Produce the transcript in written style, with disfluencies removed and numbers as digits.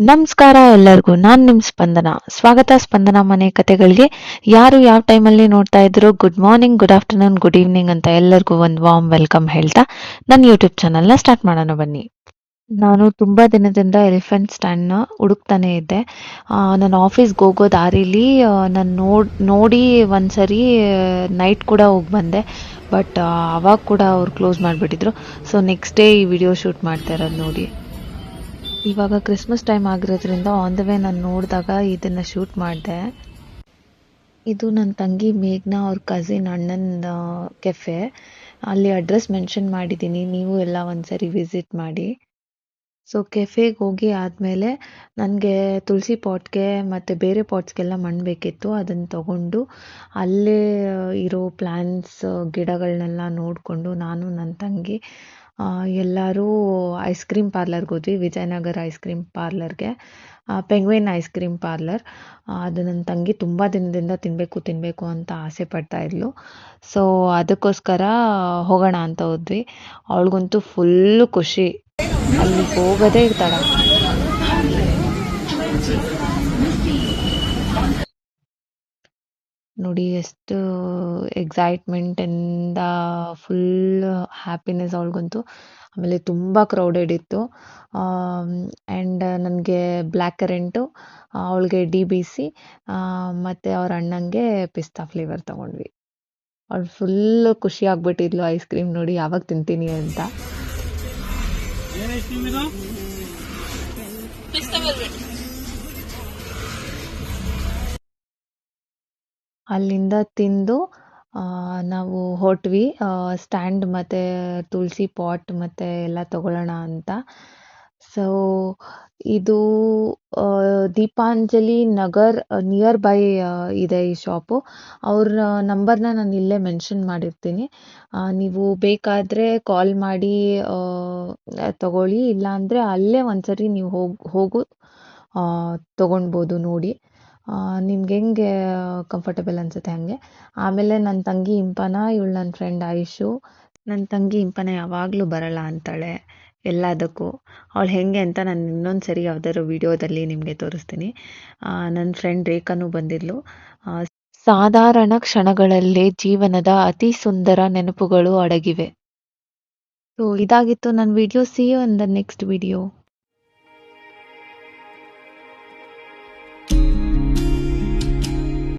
ನಮಸ್ಕಾರ ಎಲ್ಲರಿಗೂ. ನಾನು ನಿಮ್ಮ ಸ್ಪಂದನ. ಸ್ವಾಗತ ಸ್ಪಂದನ ಮನೆ ಕತೆಗಳಿಗೆ. ಯಾರು ಯಾವ ಟೈಮಲ್ಲಿ ನೋಡ್ತಾ ಇದ್ರು, good morning, good afternoon, good evening ಅಂತ ಎಲ್ಲರಿಗೂ ಒಂದು ವಾರ್ಮ್ ವೆಲ್ಕಮ್ ಹೇಳ್ತಾ ನನ್ನ ಯೂಟ್ಯೂಬ್ ಚಾನಲ್ನ ಸ್ಟಾರ್ಟ್ ಮಾಡೋಣ ಬನ್ನಿ. ನಾನು ತುಂಬ ದಿನದಿಂದ ಎಲಿಫೆಂಟ್ ಸ್ಟ್ಯಾಂಡ್ನ ಹುಡುಕ್ತಾನೆ ಇದ್ದೆ. ನನ್ನ ಆಫೀಸ್ಗೆ ಹೋಗೋ ದಾರಿಲಿ ನಾನು ನೋಡಿ ಒಂದ್ಸರಿ ನೈಟ್ ಕೂಡ ಹೋಗಿ ಬಂದೆ. ಬಟ್ ಅವಾಗ ಕೂಡ ಅವ್ರು ಕ್ಲೋಸ್ ಮಾಡಿಬಿಟ್ಟಿದ್ರು. ಸೊ ನೆಕ್ಸ್ಟ್ ಡೇ ಈ ವಿಡಿಯೋ ಶೂಟ್ ಮಾಡ್ತಾ ಇರೋದು ನೋಡಿ. ಇವಾಗ ಕ್ರಿಸ್ಮಸ್ ಟೈಮ್ ಆಗಿರೋದ್ರಿಂದ ಆನ್ ದ ವೇ ನಾನು ನೋಡಿದಾಗ ಇದನ್ನು ಶೂಟ್ ಮಾಡಿದೆ. ಇದು ನನ್ನ ತಂಗಿ ಮೇಘ್ನಾ ಅವ್ರ ಕಸಿನ್ ಅಣ್ಣನ ಕೆಫೆ. ಅಲ್ಲಿ ಅಡ್ರೆಸ್ ಮೆನ್ಷನ್ ಮಾಡಿದ್ದೀನಿ, ನೀವು ಎಲ್ಲ ಒಂದ್ಸರಿ ವಿಸಿಟ್ ಮಾಡಿ. ಸೊ ಕೆಫೆಗೆ ಹೋಗಿ ಆದಮೇಲೆ ನನಗೆ ತುಳಸಿ ಪಾಟ್ಗೆ ಮತ್ತು ಬೇರೆ ಪಾಟ್ಸ್ಗೆಲ್ಲ ಮಣ್ಣು ಬೇಕಿತ್ತು. ಅದನ್ನು ತಗೊಂಡು ಅಲ್ಲೇ ಇರೋ ಪ್ಲ್ಯಾಂಟ್ಸ್ ಗಿಡಗಳನ್ನೆಲ್ಲ ನೋಡಿಕೊಂಡು ನಾನು ನನ್ನ ತಂಗಿ ಎಲ್ಲರೂ ಐಸ್ ಕ್ರೀಮ್ ಪಾರ್ಲರ್ಗೆ ಹೋದ್ವಿ. ವಿಜಯನಗರ ಐಸ್ ಕ್ರೀಮ್ ಪಾರ್ಲರ್ಗೆ, ಪೆಂಗ್ವಿನ್ ಐಸ್ ಕ್ರೀಮ್ ಪಾರ್ಲರ್. ಅದು ನನ್ನ ತಂಗಿ ತುಂಬ ದಿನದಿಂದ ತಿನ್ನಬೇಕು ಅಂತ ಆಸೆ ಪಡ್ತಾ ಇದ್ಲು. ಸೊ ಅದಕ್ಕೋಸ್ಕರ ಹೋಗೋಣ ಅಂತ ಹೋದ್ವಿ. ಅವಳಿಗಂತೂ ಫುಲ್ಲು ಖುಷಿ, ಅಲ್ಲಿಗೆ ಹೋಗೋದೇ ತಡ. ನೋಡಿ ಎಷ್ಟು ಎಕ್ಸೈಟ್ಮೆಂಟಿಂದ ಫುಲ್ ಹ್ಯಾಪಿನೆಸ್ ಅವಳಿಗಂತೂ. ಆಮೇಲೆ ತುಂಬ ಕ್ರೌಡೆಡ್ ಇತ್ತು. ಆ್ಯಂಡ್ ನನಗೆ ಬ್ಲ್ಯಾಕ್ ಕರೆಂಟು, ಅವಳಿಗೆ DBC, ಮತ್ತು ಅವ್ರ ಅಣ್ಣಂಗೆ ಪಿಸ್ತಾ ಫ್ಲೇವರ್ ತೊಗೊಂಡ್ವಿ. ಅವಳು ಫುಲ್ಲು ಖುಷಿ ಆಗ್ಬಿಟ್ಟಿದ್ಲು ಐಸ್ ಕ್ರೀಮ್ ನೋಡಿ, ಯಾವಾಗ ತಿಂತೀನಿ ಅಂತ. ಅಲ್ಲಿಂದ ತಿಂದು ನಾವು ಹೊರಟ್ವಿ ಸ್ಟ್ಯಾಂಡ್ ಮತ್ತು ತುಳಸಿ ಪಾಟ್ ಮತ್ತು ಎಲ್ಲ ತಗೊಳ್ಳೋಣ ಅಂತ. ಸೊ ಇದು ದೀಪಾಂಜಲಿ ನಗರ್ ನಿಯರ್ ಬೈ ಇದೆ ಈ ಶಾಪು. ಅವ್ರ ನಂಬರ್ನ ನಾನು ಇಲ್ಲೇ ಮೆನ್ಷನ್ ಮಾಡಿರ್ತೀನಿ. ನೀವು ಬೇಕಾದರೆ ಕಾಲ್ ಮಾಡಿ ತಗೊಳ್ಳಿ, ಇಲ್ಲಾಂದರೆ ಅಲ್ಲೇ ಒಂದ್ಸರಿ ನೀವು ಹೋಗು ತೊಗೊಳ್ಬೋದು ನೋಡಿ. ನಿಮ್ಗೆ ಹೆಂಗೆ ಕಂಫರ್ಟಬಲ್ ಅನಿಸುತ್ತೆ ಹಾಗೆ. ಆಮೇಲೆ ನನ್ನ ತಂಗಿ ಇಂಪನ, ಇವಳು ನನ್ನ ಫ್ರೆಂಡ್ ಆಯುಷು. ನನ್ನ ತಂಗಿ ಇಂಪನ ಯಾವಾಗಲೂ ಬರಲ್ಲ ಅಂತಾಳೆ ಎಲ್ಲದಕ್ಕೂ. ಅವಳು ಹೇಗೆ ಅಂತ ನಾನು ಇನ್ನೊಂದು ಸರಿ ಯಾವ್ದಾದ್ರು ವಿಡಿಯೋದಲ್ಲಿ ನಿಮಗೆ ತೋರಿಸ್ತೀನಿ. ನನ್ನ ಫ್ರೆಂಡ್ ರೇಖಾನೂ ಬಂದಿದ್ಲು. ಸಾಧಾರಣ ಕ್ಷಣಗಳಲ್ಲೇ ಜೀವನದ ಅತಿ ಸುಂದರ ನೆನಪುಗಳು ಅಡಗಿವೆ. ಸೊ ಇದಾಗಿತ್ತು ನನ್ನ video. See you in the next video.